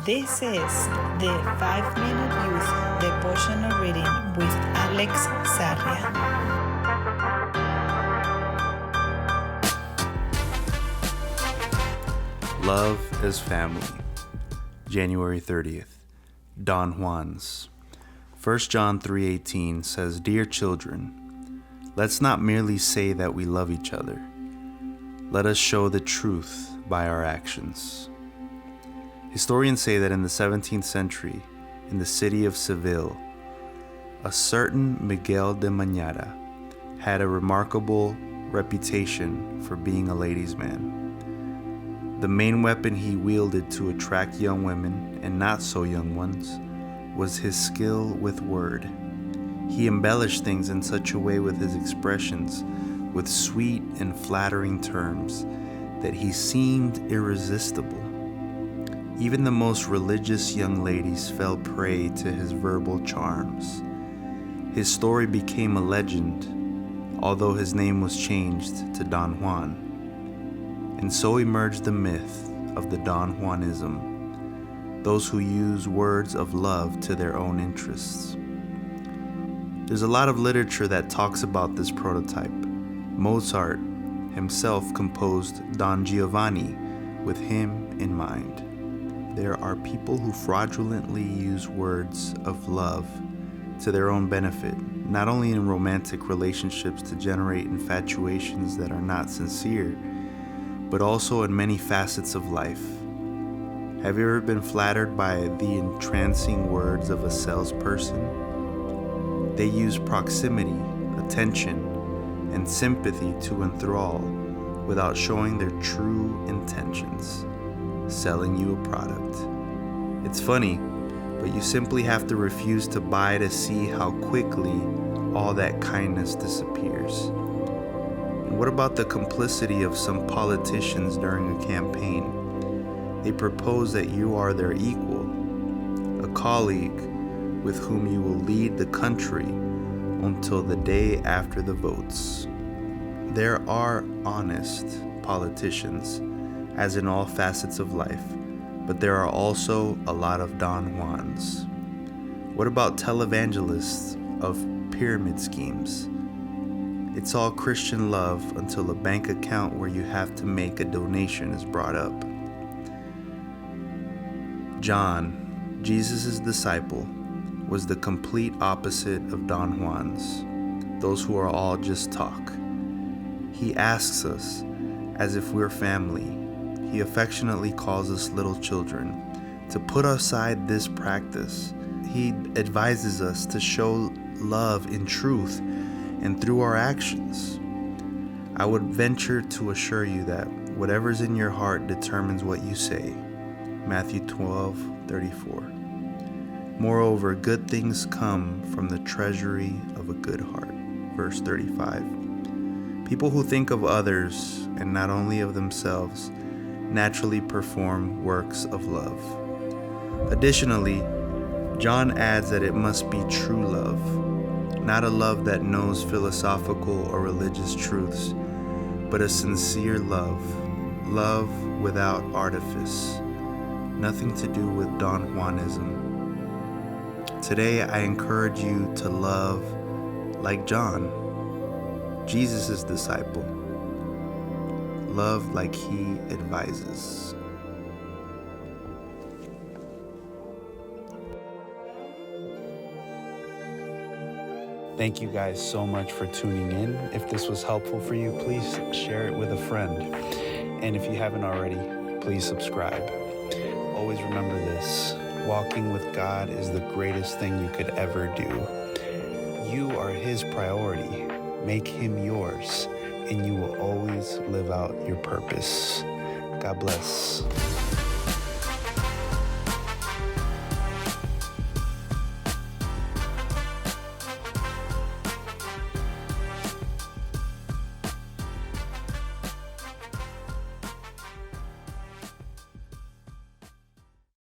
This is the 5-Minute Youth Devotional Reading with Alex Sarria. Love as Family, January 30th, Don Juans. 1 John 3:18 says, "Dear children, let's not merely say that we love each other. Let us show the truth by our actions." Historians say that in the 17th century, in the city of Seville, a certain Miguel de Mañara had a remarkable reputation for being a ladies' man. The main weapon he wielded to attract young women, and not so young ones, was his skill with word. He embellished things in such a way with his expressions, with sweet and flattering terms, that he seemed irresistible. Even the most religious young ladies fell prey to his verbal charms. His story became a legend, although his name was changed to Don Juan. And so emerged the myth of the Don Juanism, those who use words of love to their own interests. There's a lot of literature that talks about this prototype. Mozart himself composed Don Giovanni with him in mind. There are people who fraudulently use words of love to their own benefit, not only in romantic relationships to generate infatuations that are not sincere, but also in many facets of life. Have you ever been flattered by the entrancing words of a salesperson? They use proximity, attention, and sympathy to enthrall without showing their true intentions, selling you a product. It's funny, but you simply have to refuse to buy to see how quickly all that kindness disappears. And what about the complicity of some politicians during a campaign? They propose that you are their equal, a colleague with whom you will lead the country until the day after the votes. There are honest politicians, as in all facets of life, but there are also a lot of Don Juans. What about televangelists of pyramid schemes? It's all Christian love until a bank account where you have to make a donation is brought up. John, Jesus' disciple, was the complete opposite of Don Juans, those who are all just talk. He asks us as if we're family. He affectionately calls us little children to put aside this practice. He advises us to show love in truth and through our actions. I would venture to assure you that whatever's in your heart determines what you say. Matthew 12:34. Moreover, good things come from the treasury of a good heart. Verse 35. People who think of others and not only of themselves naturally perform works of love. Additionally, John adds that it must be true love, not a love that knows philosophical or religious truths, but a sincere love without artifice, nothing to do with Don Juanism. Today, I encourage you to love like John, Jesus' disciple. Love like he advises. Thank you guys so much for tuning in. If this was helpful for you, please share it with a friend. And if you haven't already, please subscribe. Always remember this: walking with God is the greatest thing you could ever do. You are His priority. Make Him yours, and you will always live out your purpose. God bless.